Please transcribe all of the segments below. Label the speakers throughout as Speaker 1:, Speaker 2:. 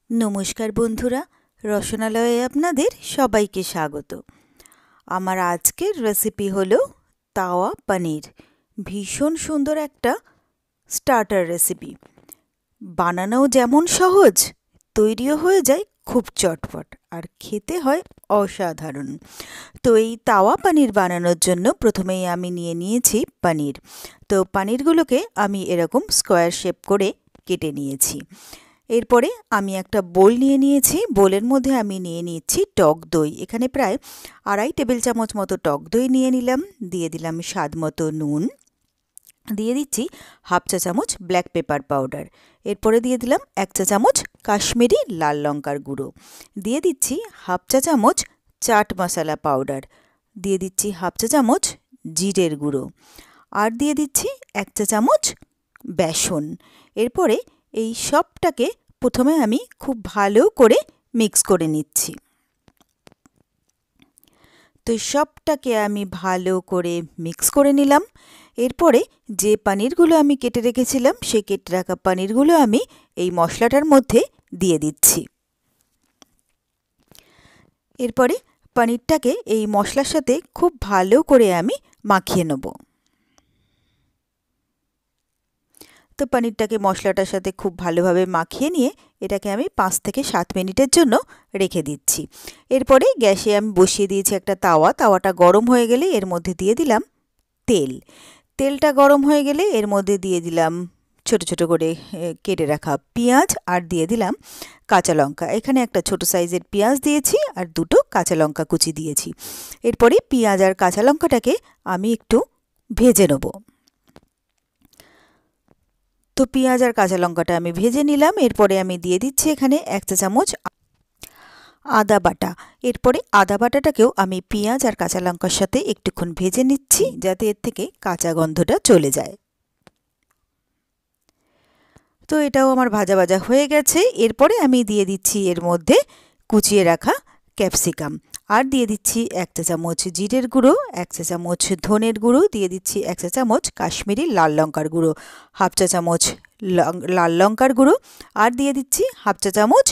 Speaker 1: नमस्कार बंधुरा रसनालये आपनादेर सबाइके स्वागत। आमार आजकेर रेसिपि हलो तावा पनीर। भीषण सुंदर एकटा स्टार्टार रेसिपि, बानानो जेमन सहज तैरिও हये जाय खूब चटपट और खेते हय असाधारण। तो এই तावा पनीर बानानोर जन्य प्रथमेই आमी निये निয়েছি पनीर। तो पनीरगुलोके आमी एरकम स्कोयार शेप करे केटे निয়েছি। एरपरे आमी एकटा बोल निये निয়েছি, बोलेर मध्य आमी निये निচ্ছি टक दई। एखाने प्राय 2.5 टेबिल चामच मतो टक दई निये निलाम। दिये दिलाम स्वाद मतो नुन, दिये दिচ্ছি हाफ चा चामच ब्लैक पेपार पाउडार। एरपरे दिये दिलाम 1 चा चामच काश्मीरी लाल लंकार गुड़ो, दिये दिচ্ছি हाफ चा चामच चाट मसाला पाउडार, दिये दिচ্ছি हाफ चा चामच जिरेर गुड़ो और दिये दिচ্ছি 1 चा चामच बेसन। एरपरे এই সবটাকে প্রথমে আমি খুব ভালো করে মিক্স করে নিচ্ছি। তো সবটাকে আমি ভালো করে মিক্স করে নিলাম। এরপরে যে পনিরগুলো আমি কেটে রেখেছিলাম সেই কেটে রাখা পনিরগুলো আমি এই মশলাটার মধ্যে দিয়ে দিচ্ছি। এরপরে পনিরটাকে এই মশলার সাথে খুব ভালো করে আমি মাখিয়ে নেব। তো পনিরটাকে মশলাটার সাথে খুব ভালোভাবে মাখিয়ে নিয়ে এটাকে আমি 5 থেকে 7 মিনিটের জন্য রেখে দিচ্ছি। এরপরে গ্যাসে আমি বসিয়ে দিয়েছি একটা তাওয়া। তাওয়াটা গরম হয়ে গেলে এর মধ্যে দিয়ে দিলাম তেল। তেলটা গরম হয়ে গেলে এর মধ্যে দিয়ে দিলাম ছোট ছোট করে কেটে রাখা পেঁয়াজ আর দিয়ে দিলাম কাঁচা লঙ্কা। এখানে একটা ছোট সাইজের পেঁয়াজ দিয়েছি আর দুটো কাঁচা লঙ্কা কুচি দিয়েছি। এরপরে পেঁয়াজ আর কাঁচা লঙ্কাটাকে আমি একটু ভেজে নেব। তো পেঁয়াজ আর কাঁচা লঙ্কাটা আমি ভেজে নিলাম। এরপরে আমি দিয়ে দিচ্ছি এখানে 1 চা চামচ আদা বাটা। এরপরে আদা বাটাটাকেও আমি পেঁয়াজ আর কাঁচা লঙ্কার সাথে একটুক্ষণ ভেজে নিচ্ছি যাতে এর থেকে কাঁচা গন্ধটা চলে যায়। তো এটাও আমার ভাজা ভাজা হয়ে গেছে। এরপরে আমি দিয়ে দিচ্ছি এর মধ্যে কুচিয়ে রাখা ক্যাপসিকাম আর দিয়ে দিচ্ছি 1 চা চামচ জিরের গুঁড়ো, 1 চা চামচ ধনের গুঁড়ো, দিয়ে দিচ্ছি 1 চা চামচ কাশ্মীরি লাল লঙ্কার গুঁড়ো, হাফ চা চামচ লাল লঙ্কার গুঁড়ো আর দিয়ে দিচ্ছি হাফ চা চামচ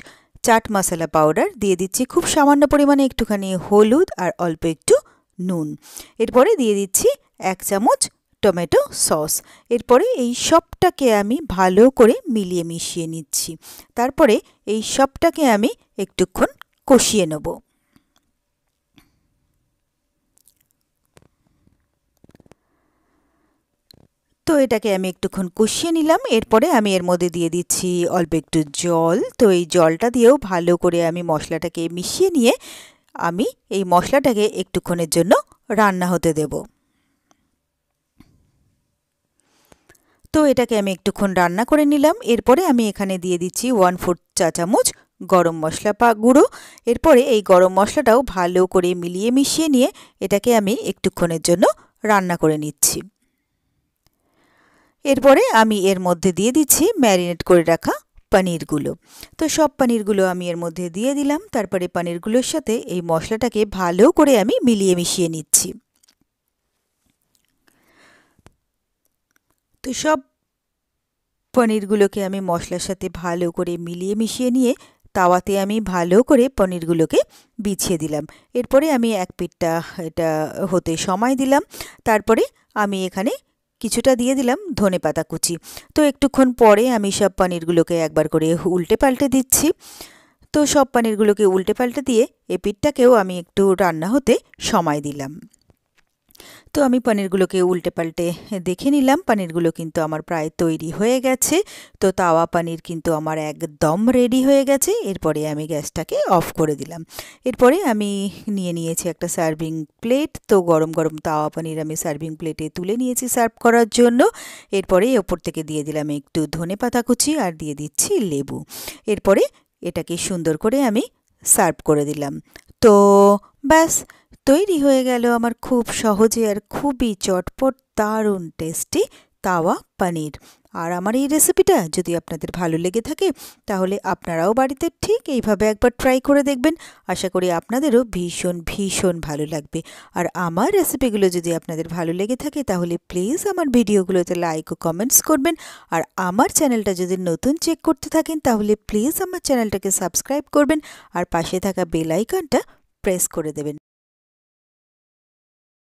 Speaker 1: চাট মশলা পাউডার, দিয়ে দিচ্ছি খুব সামান্য পরিমাণে একটুখানি হলুদ আর অল্প একটু নুন। এরপরে দিয়ে দিচ্ছি 1 চামচ টমেটো সস। এরপরে এই সবটাকে আমি ভালো করে মিলিয়ে মিশিয়ে নিচ্ছি। তারপরে এই সবটাকে আমি একটুক্ষণ কষিয়ে নেব। তো এটাকে আমি একটুক্ষণ কষিয়ে নিলাম। এরপরে আমি এর মধ্যে দিয়ে দিচ্ছি অল্প একটু জল। তো এই জলটা দিয়েও ভালো করে আমি মশলাটাকে মিশিয়ে নিয়ে আমি এই মশলাটাকে একটুক্ষণের জন্য রান্না হতে দেব। তো এটাকে আমি একটুক্ষণ রান্না করে নিলাম। এরপরে আমি এখানে দিয়ে দিচ্ছি 1/4 চা চামচ গরম মশলা গুঁড়ো। এরপরে এই গরম মশলাটাও ভালো করে মিলিয়ে মিশিয়ে নিয়ে এটাকে আমি একটুক্ষণের জন্য রান্না করে নিচ্ছি। এরপরে আমি এর মধ্যে দিয়ে দিচ্ছি ম্যারিনেট করে রাখা পনিরগুলো। তো সব পনিরগুলো আমি এর মধ্যে দিয়ে দিলাম। তারপরে পনিরগুলোর সাথে এই মশলাটাকে ভালো করে আমি মিলিয়ে মিশিয়ে নিচ্ছি। তো সব পনিরগুলোকে আমি মশলার সাথে ভালো করে মিলিয়ে মিশিয়ে নিয়ে তাওয়াতে আমি ভালো করে পনিরগুলোকে বিছিয়ে দিলাম। এরপরে আমি এক পিঠটা এটা হতে সময় দিলাম। তারপরে আমি এখানে কিছুটা দিয়ে দিলাম ধনেপাতা কুচি। তো একটুক্ষণ পরে আমি সব পনিরগুলোকে একবার করে উল্টে পাল্টে দিচ্ছি। তো সব পনিরগুলোকে উল্টে পাল্টে দিয়ে এই পিঠটাকেও আমি একটু রান্না হতে সময় দিলাম। তো আমি পনিরগুলোকে উল্টে পাল্টে দেখে নিলাম। পনিরগুলো কিন্তু আমার প্রায় তৈরি হয়ে গেছে। তো তাওয়া পনির কিন্তু আমার একদম রেডি হয়ে গেছে। এরপরে আমি গ্যাসটাকে অফ করে দিলাম। এরপরে আমি নিয়ে নিয়েছি একটা সার্ভিং প্লেট। তো গরম গরম তাওয়া পনির আমি সার্ভিং প্লেটে তুলে নিয়েছি সার্ভ করার জন্য। এরপরে ওপর থেকে দিয়ে দিলাম একটু ধনেপাতা কুচি আর দিয়ে দিচ্ছি লেবু। এরপরে এটাকে সুন্দর করে আমি সার্ভ করে দিলাম। তো ব্যাস তৈরি হয়ে গেল আমার খুব সহজে আর খুবই চটপট দারুণ টেস্টি তাওয়া পনির। আর আমার এই রেসিপিটা যদি আপনাদের ভালো লেগে থাকে তাহলে আপনারাও বাড়িতে ঠিক এইভাবে একবার ট্রাই করে দেখবেন। আশা করি আপনাদেরও ভীষণ ভীষণ ভালো লাগবে। আর আমার রেসিপিগুলো যদি আপনাদের ভালো লেগে থাকে তাহলে প্লিজ আমার ভিডিওগুলোতে লাইক ও কমেন্টস করবেন। আর আমার চ্যানেলটা যদি নতুন চেক করতে থাকেন তাহলে প্লিজ আমার চ্যানেলটাকে সাবস্ক্রাইব করবেন আর পাশে থাকা বেল আইকনটা প্রেস করে দেবেন।